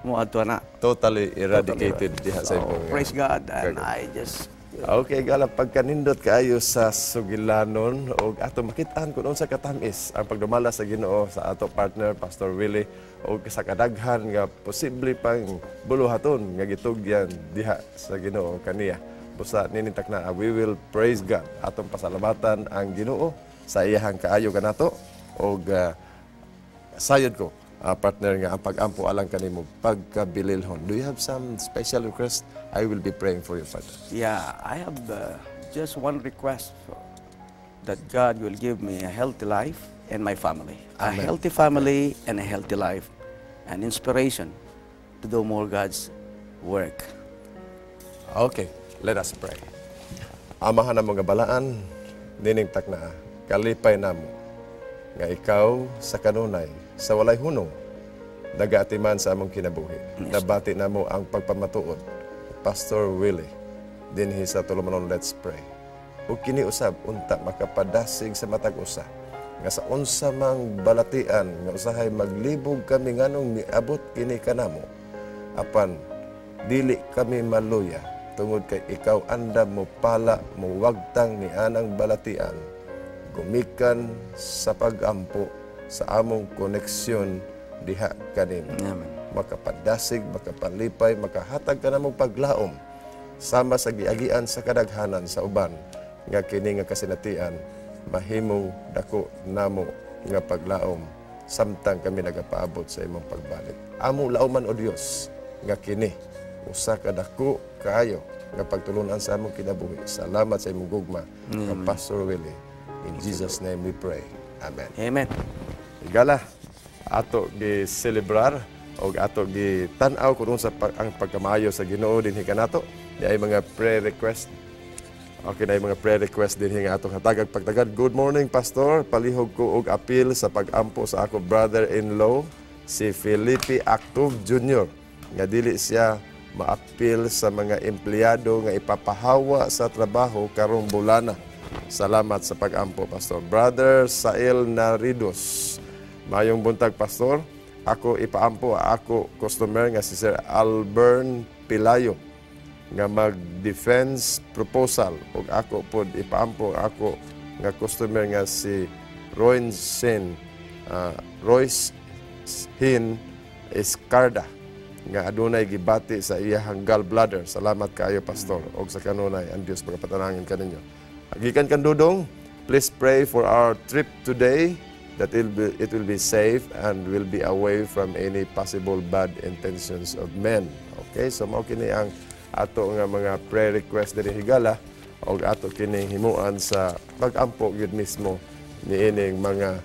mo adto na. Totally eradicated diha sa imong. Praise God, and I just Okay, gala pagkanindot kaayo sa sugilanon og ato makitaan kun unsa katamis ang pagdumala sa Ginoo sa ato partner Pastor Willie og sa kadaghan nga posible pang buluhaton nga gitugyan diha sa Ginoo kaniya. Busa ninintak na we will praise God atong pasalamatan ang Ginoo sa iyahang kaayo kanato og sayod ko partner nga ang pag-ampo alang kanimo pagkabililhon. Do you have some special request? I will be praying for you, Father. Yeah, I have just one request that God will give me a healthy life and my family. Amen. A healthy family and a healthy life, and inspiration to do more God's work. Okay, let us pray. Amahan na mga balaan, nining takna, kalipay namo, nga ikaw sa kanunay, sa walay hunong, nagaatiman sa among kinabuhi. Nabati namo ang pagpamatuod. Pastor Willie, dinhi sa Tulumanon, let's pray. Ug kini usab unta makapadasig sa matag usa nga sa unsa mang balatian nga usahay maglibog kami nganong miabot kini kanamo, apan dili kami maluya tungod kay ikaw andam mo pala mo wagtang ni anang balatian gumikan sa pagampo sa among koneksyon diha kanimo. Amen. Makapadasig, makapalipay, makahatag ka namong paglaom sama sa giagian sa kadaghanan sa uban nga kini nga kasinatian mahimong dako namo nga paglaom samtang kami nagapaabot sa imong pagbalik. Amo lauman o Dios nga kini usa ka dako kaayo nga pagtulunan sa among kinabuhi. Salamat sa imong gugma, Pastor Willie. In Jesus' name we pray. Amen. Amen. Igala, ato gi-celebrar o ato gi-tan-aw kung sa ang pagkamayo sa Ginoo dinhi kanato. Di ay mga prayer request. Okay na mga prayer request dinhi nga ato hatagag pagtagad. Good morning, Pastor. Palihog ko og appeal sa pag-ampo sa ako brother-in-law si Felipe Actov Jr. nga dili siya ma-appeal sa mga empleyado nga ipapahawa sa trabaho karong bulana. Salamat sa pag-ampo, Pastor. Brother Sael Naridos, mayong buntag, Pastor. Ako ipaampo ako customer nga si Sir Albern Pilayo nga mag-defense proposal ug ako pod ipaampo ako nga customer nga si Royce Hin Escarda nga adunay gibati sa iyahang gallbladder. Salamat kaayo, Pastor, og sa kanunay ang Dios pagapatanangin kaninyo. Gikan kan dudong, please pray for our trip today that it will be safe and will be away from any possible bad intentions of men. Okay, so mao kini ang ato nga mga prayer request diri higala og ato kini himuan sa pag-ampo gyud mismo niining mga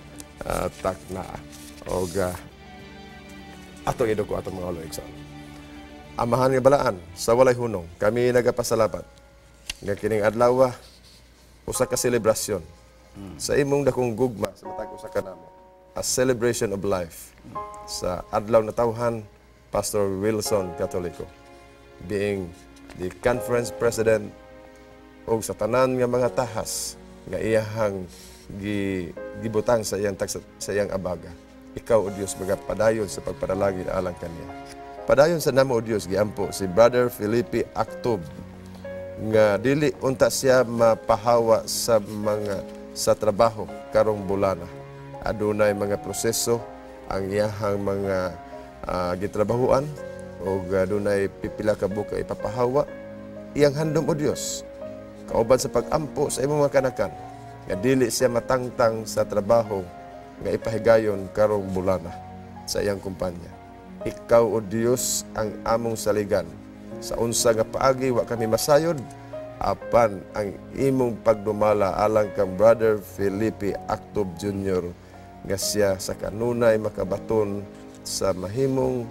takna og ato iduko ato mga oloigsoon. Amahan nga balaan sa walay hunong, kami nagapasalamat nga kining adlaw usa ka selebrasyon sa imong dakong gugma sa matag usa ka namo, a celebration of life sa adlaw na tawhan Pastor Wilson Katoliko, being the conference president og sa tanan nga mga tahas nga iyahang gibutang sa iyang sa iyang abaga. Ikaw, O Dios, magapadayon sa pagpadalangin alang kaniya. Padayon sa namo, O Dios, giampo si Brother Felipe Actov nga dili unta siya mapahawa sa trabaho karong bulana. Adunay mga proseso ang iyahang mga gitrabahuan o adunay pipila ka buka ipapahawa. Iyang handom, O Dios, kauban sa pag-ampo sa imong mga kanakan nga dili siya matangtang sa trabaho nga ipahigayon karong bulana sa iyang kumpanya. Ikaw, O Dios, ang among saligan. Sa unsa nga paagi wa kami masayod, apan ang imong pagdumala alang kang Brother Felipe Actov Jr. nga siya sa kanunay makabaton sa mahimong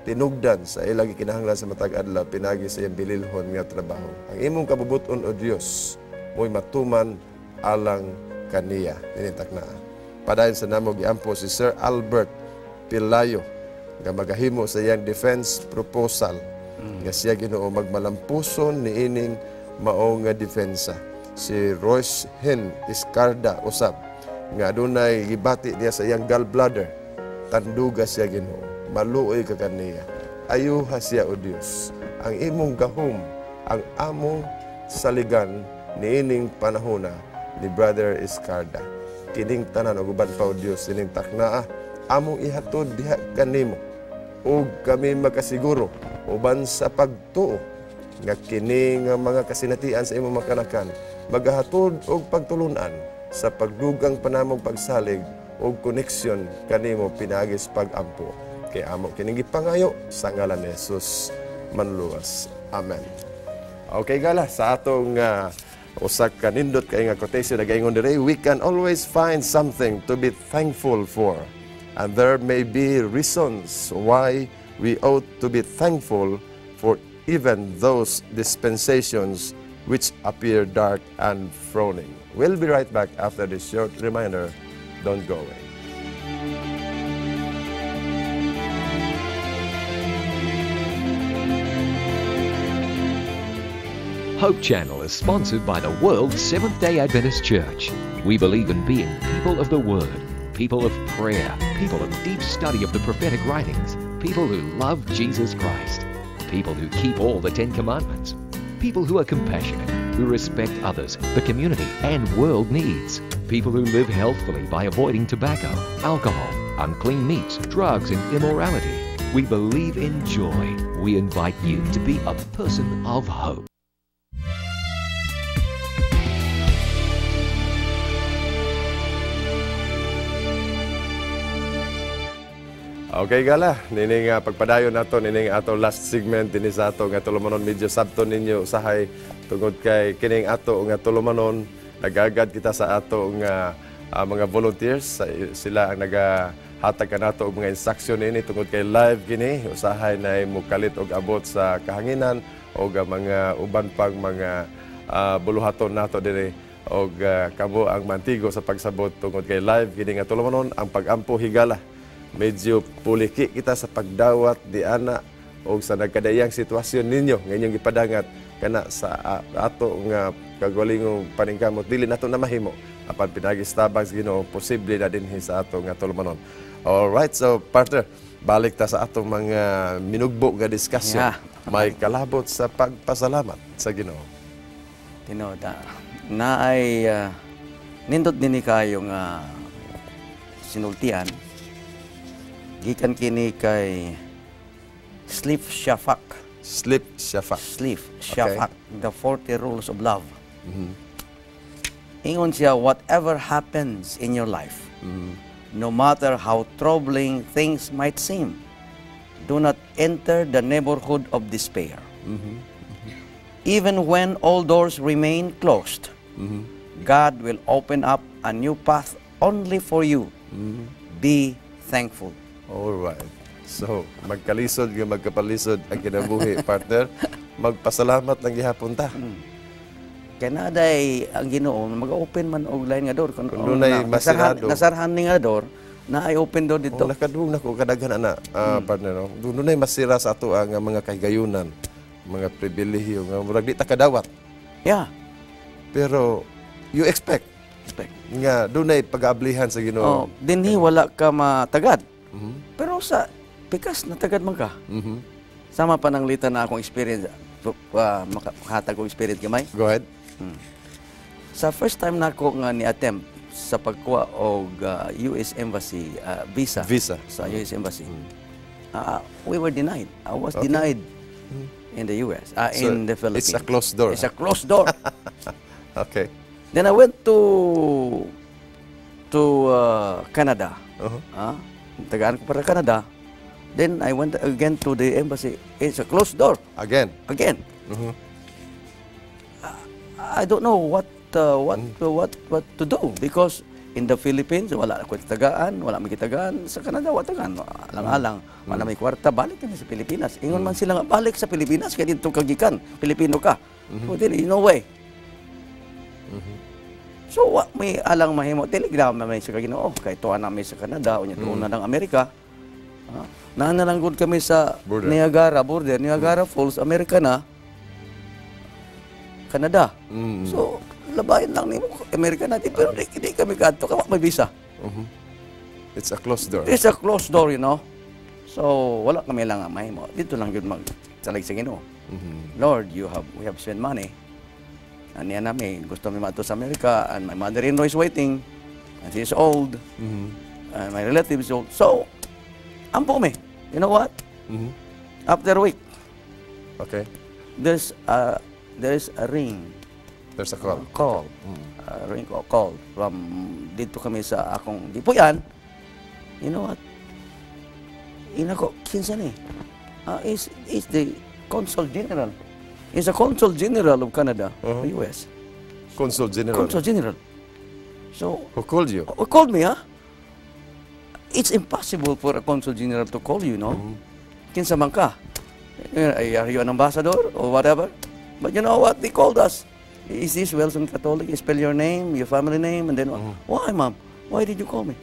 tinugdan sa ilang kinahanglan sa matag adlaw pinagi sa iyang bililhon nga trabaho. Ang imong kabubuton, O Dios, mo'y matuman alang kaniya. Ninitak na. Padayon sa namo giampo si Sir Albert Pilayo nga magahimo sa iyang defense proposal nga siya Ginoo magmalampuson niining mao nga depensa. Si Royce Hin Escarda usab nga adunay gibati niya sa iyang gallbladder, tanduga siya Ginoo, maluoy ka kaniya. Ayuha siya, O Dios, ang imong gahom, ang among saligan niining panahona ni Brother Escarda. Kining tanan og uban pa, O Dios, kining taknaa among ihatod diha kanimo ug kami makasiguro uban sa pagtuo nga kini nga mga kasinatian sa imong makanakan magahatod og pagtulunan sa pagdugang panamong pagsalig ug koneksyon kanimo pinagis pag-ampo. Kay amo kining gipangayo sa ngalan ni Jesus manluwas. Amen. Okay gala, sa atong usak kanindot kay nga quotation nagaingon dire, we can always find something to be thankful for. And there may be reasons why we ought to be thankful for even those dispensations which appear dark and frowning. We'll be right back after this short reminder. Don't go away. Hope Channel is sponsored by the World Seventh-day Adventist Church. We believe in being people of the Word, people of prayer, people of deep study of the prophetic writings, people who love Jesus Christ, people who keep all the 10 Commandments, people who are compassionate, who respect others, the community, and world needs, people who live healthfully by avoiding tobacco, alcohol, unclean meats, drugs, and immorality. We believe in joy. We invite you to be a person of hope. Okay gala, nining pagpadayon nato nining ato last segment dinhi sa ato nga tulumanon medyo sabton ninyo usahay tungod kay kining ato nga tulumanon nagagad kita sa ato nga mga volunteers sila ang nagahatag kanato og mga instruction ini tungod kay live kini usahay na mukalit og abot sa kahanginan og mga uban pang mga buluhaton nato dinhi og kamo ang mantigo sa pagsabot tungod kay live kini nga tulumanon ang pagampo higala. Medyo puliki kita sa pagdawat di ana o sa nagkadayang sitwasyon ninyo ngayong ipadangat kana sa ato nga kagwalingong paningkamot dili nato na mahimo apan pinagistabang sa Ginoo posible na dinhi sa ato nga tulumanon. All right, so partner, balik ta sa atong mga minugbo nga diskusyon. May kalabot sa pagpasalamat sa Ginoo. Tinoda na ay nindot dinhi kayo nga sinultian. Gikan kini kay Slip Shafak. Slip Shafak. Slip Shafak, okay. The 40 Rules of Love. Ingon siya, whatever happens in your life, no matter how troubling things might seem, do not enter the neighborhood of despair. Even when all doors remain closed, God will open up a new path only for you. Be thankful. Alright. So, magkalisod nga magkapalisod ang kinabuhi, partner. Magpasalamat lang gihapon ta. Kaya na day ang Ginoo mag-open man og lain nga door. Kung dunay masirado. Nasarhan ni nga door, na ay open door dito. Nakadung nako kadaghan ana, partner. No? Dunay masira sa ato ang mga kahigayunan, mga pribilehiyo nga murag di ta kadawat. Yeah. Pero you expect nga dunay pag-aablihan sa Ginoo. Dinhi wala ka matagad. Pero sa pikas natagad man ka. Sama pa nang lita na akong experience, makahatag ko experience gamay. Go ahead. Sa first time na ako nga ni-attempt sa pagkuha og US Embassy visa sa US Embassy, we were denied. I was denied in the US, in the Philippines. It's a closed door. It's a closed door. Okay. Then I went to Canada. Tagaan ko para Canada. Then I went again to the embassy. It's a closed door. Again. I don't know what to do because in the Philippines wala ko tagaan, wala may tagaan. Sa Canada wala tagaan. Alang-alang, wala may kwarta, balik kami sa Pilipinas. Ingon man sila nga balik sa Pilipinas kaya dito kagikan, Pilipino ka. So dili no way. So, may alang mahimo. Telegram na may sa Ginoo. Kaya tuwa namin sa Canada, o niya tuwa na ng Amerika. Nanananggod kami sa Niagara Falls, Amerika na. Canada. So, labayan lang nimo Amerika natin. Pero hindi kami kanto. Kawak may visa. It's a closed door. It's a closed door, you know. So, wala kami lang mahimo. Dito lang yun magsalig sa Ginoo. Lord, we have spent money. Aniya namin, gusto mi mato sa Amerika, and my mother-in-law is waiting, and she is old, and my relatives is old. So, ampo mi. You know what? After a week, okay, there's a ring. There's a call. Call. Ring call from dito kami sa akong Dipuyan. You know what? Inako, kinsa ni? Is the Consul General. He's a Consul General of Canada, US. Consul General. Consul General. So, Who called you? called me, huh? It's impossible for a Consul General to call you, no? Kinsa man ka? Are you an ambassador or whatever? But you know what? They called us. Is this Wilson Catholic? You spell your name, your family name, and then why, ma'am? Why did you call me?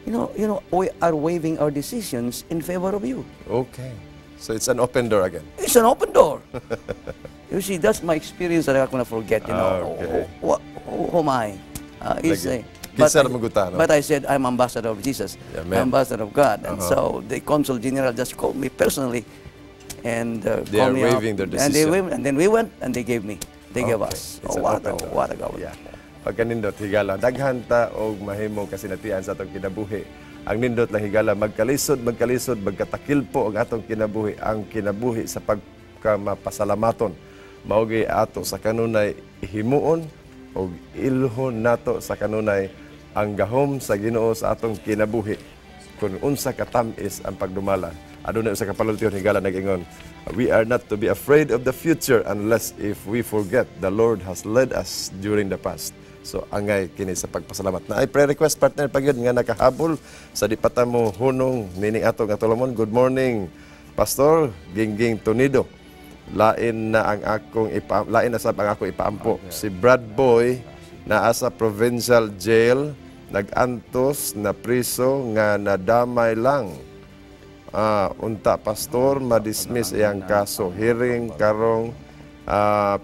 You know, we are waiving our decisions in favor of you. Okay. So it's an open door again. It's an open door. You see, that's my experience that I'm not gonna forget. You know, Okay. who am I? Kinsa naman guta, no? But I said I'm ambassador of Jesus, Amen. ambassador of God, and so the Consul General just called me personally, and They called are me up, waiving their and decision. and then we went and they gave me, they gave us. It's Oh, an open door. what a government. Yeah. Pagkanindot higala daghan ta og mahimong kasinatian sa atong kinabuhi. Ang nindot lang higala magkalisod magkatakilpo ang atong kinabuhi, ang kinabuhi sa pagkamapasalamaton maogi ato sa kanunay himuon og ilhon nato sa kanunay ang gahom sa Ginoo sa atong kinabuhi kung unsa katamis ang pagdumala. Adunay usa ka palultiyon higala nag-ingon, we are not to be afraid of the future unless if we forget the Lord has led us during the past. So angay kini sa pagpasalamat. Na ay prayer request partner pagyud nga nakahabol sa di pata mo hunong nining ato nga tulomon. Good morning Pastor Gingging Tonido. Lain na sab ang akong ipaampo. Si Brad Boy naa sa provincial jail nagantos na priso nga nadamay lang. Unta pastor madismiss iyang kaso. Hearing karong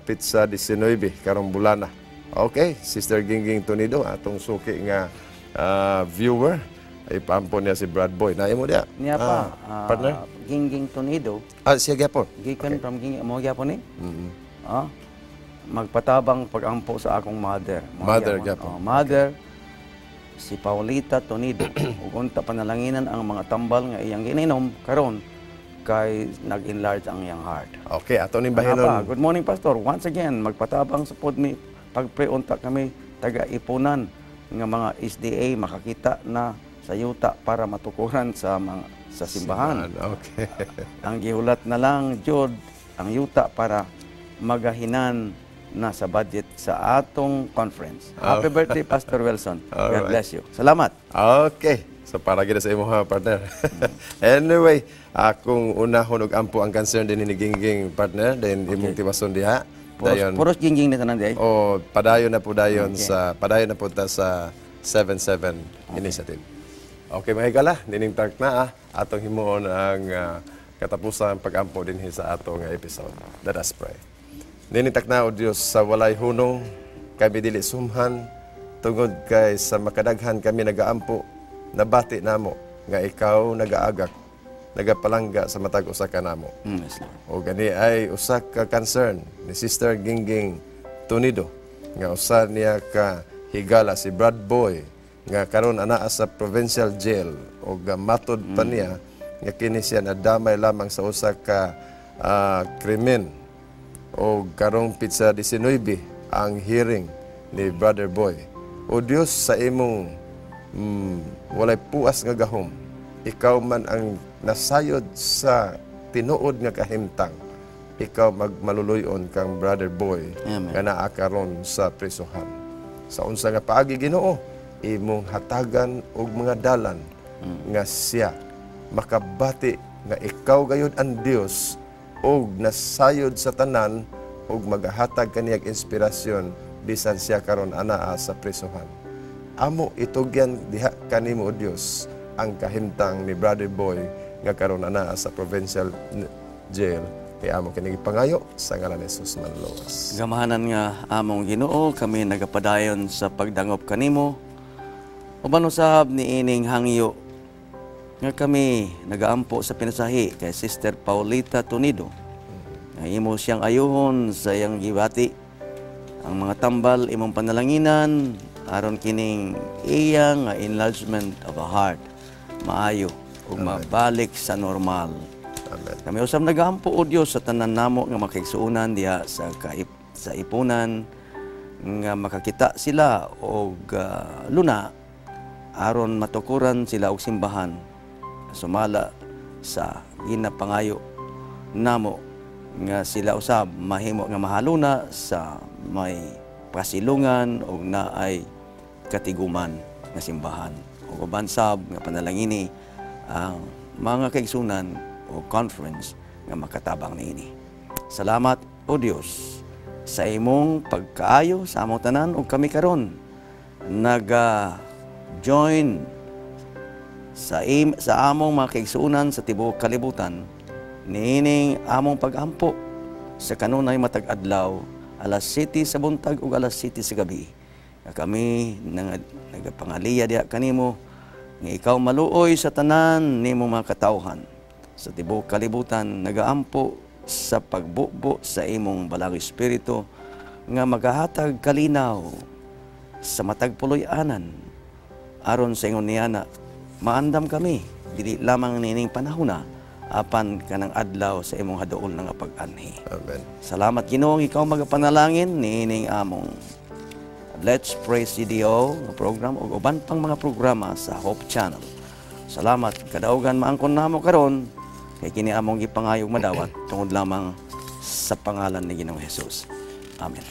pizza 19 karong bulana. Okay, Sister Gingging Tonido, atong suki nga viewer, ipampo niya si Brad Boy. Naimo dia. Niya pa, partner? Gingging Tonido, Siya gyapon. gikan from Gingging, mo gyapon ni? Magpatabang pag-ampo sa akong mother. Mother gyapon. Mother, si Paulita Tonido. Ug unta panalanginan ang mga tambal nga iyang gininom karon kay nag-enlarge ang iyang heart. Okay, ato ning Apa, bahinon. good morning Pastor. Once again, magpatabang sa pod mi pagpre unta kami taga-ipunan nga mga SDA makakita na sa yuta para matukuran sa simbahan. Okay. Ang gihulat na lang jud ang yuta para magahinan na sa budget sa atong conference. Happy birthday Pastor Wilson. God bless you. Salamat. Okay. So para gid sa imo ha partner. Anyway, akong unahon og ampo ang concern din ni Gingging partner then imong tiwason diha. Puros gingging na tanan di ay. O padayon na po dayon padayon na po ta sa 77 initiative. Okay mga higala, nining talk na atong himuon ang katapusan pag-ampo dinhi sa atong episode. Let us pray. Nining talk na o Dios sa walay hunong kami dili sumhan tungod kay sa makadaghan kami nagaampo nabati namo nga ikaw nagaagak nagapalangga sa matag usa ka namo. Yes, Lord. O gani ay usa ka concern ni Sister Gingging Tonido nga usa niya ka higala si Brad Boy nga karon anaa sa provincial jail o matod pa niya nga kini siya nadamay lamang sa usa ka krimen o karong pizza 19 ang hearing ni Brother Boy. O Dios sa imong walay puas nga gahom, ikaw man ang nasayod sa tinuod nga kahimtang, ikaw magmaluluyon kang Brother Boy Amen. nga naa karon sa prisuhan. Sa unsa nga paagi Ginoo, imong hatagan og mga dalan nga siya makabati nga ikaw gayud ang Dios og nasayod sa tanan og magahatag kaniyang inspirasyon bisan siya karon anaa sa prisuhan. Amo itugyan diha kanimo o Dios ang kahimtang ni Brother Boy nga karon anaa sa provincial jail. Kaya amo kini pangayo sa ngalan ni Jesus manluwas. Gamahanan nga among Ginoo, kami nagapadayon sa pagdangop kanimo. Uban usab ni ining hangyo nga kami nagaampo sa pinasahi kay Sister Paulita Tonido. Nga imo siyang ayuhon sa iyang gibati. Ang mga tambal imong panalanginan aron kining iyang enlargement of a heart maayo ug mabalik sa normal. Amen. Kami usab nagaampo o Dios sa tanan namo nga makigsuunan diha sa ipunan nga makakita sila og luna aron matukuran sila og simbahan sumala sa ginapangayo namo nga sila usab mahimo nga mahaluna sa may pasilungan o naay katiguman nga simbahan. O uban sab nga panalangini ang mga kaigsunan o conference nga makatabang niini. Salamat o Dios sa imong pagkaayo sa among tanan ug kami karon naga-join sa among mga kaigsunan sa tibuok kalibutan niining among pag-ampo sa kanunay matag adlaw alas 7 sa buntag ug alas 7 sa gabi. Kami nagapangaliya diha kanimo nga ikaw maluoy sa tanan nimo mga katawhan sa tibuok kalibutan nagaampo sa pagbubo sa imong balang espiritu nga magahatag kalinaw sa matag puloy-anan aron sa ingon niyana maandam kami dili lamang nining panahona apan kanang adlaw sa imong haduol nga pag-anhi. Amen. Salamat Ginoo ikaw magapanalangin niining among Let's Pray CDO nga program ug uban pang mga programa sa Hope Channel. Salamat kadaugan maangkon namo karon kay kini among gipangayog madawat tungod lamang sa pangalan ni Ginoong Hesus. Amen.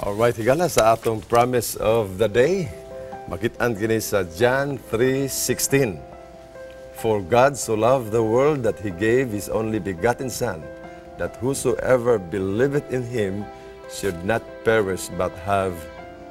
Alright, higala sa atong promise of the day. Makit-an kini sa John 3:16. For God so loved the world that He gave His only begotten Son, that whosoever believeth in Him should not perish but have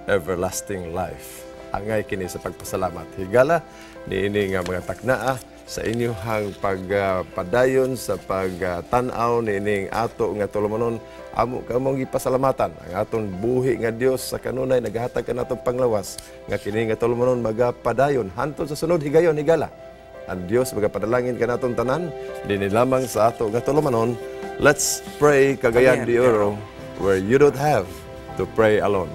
everlasting life. Angay kini sa pagpasalamat. Higala, niini nga mga taknaa sa inyong pagpadayon sa pagtanaw niining ato nga tulumanon amo kamong gipasalamatan ang aton buhi nga Dios sa kanunay nagahatag kanatong panglawas nga kini nga tulumanon magapadayon hantod sa sunod higayon higala. Ang Dios magapadalangin kanatong tanan dinhi lamang sa ato nga tulumanon. Let's pray kagayan di oro where you don't have to pray alone.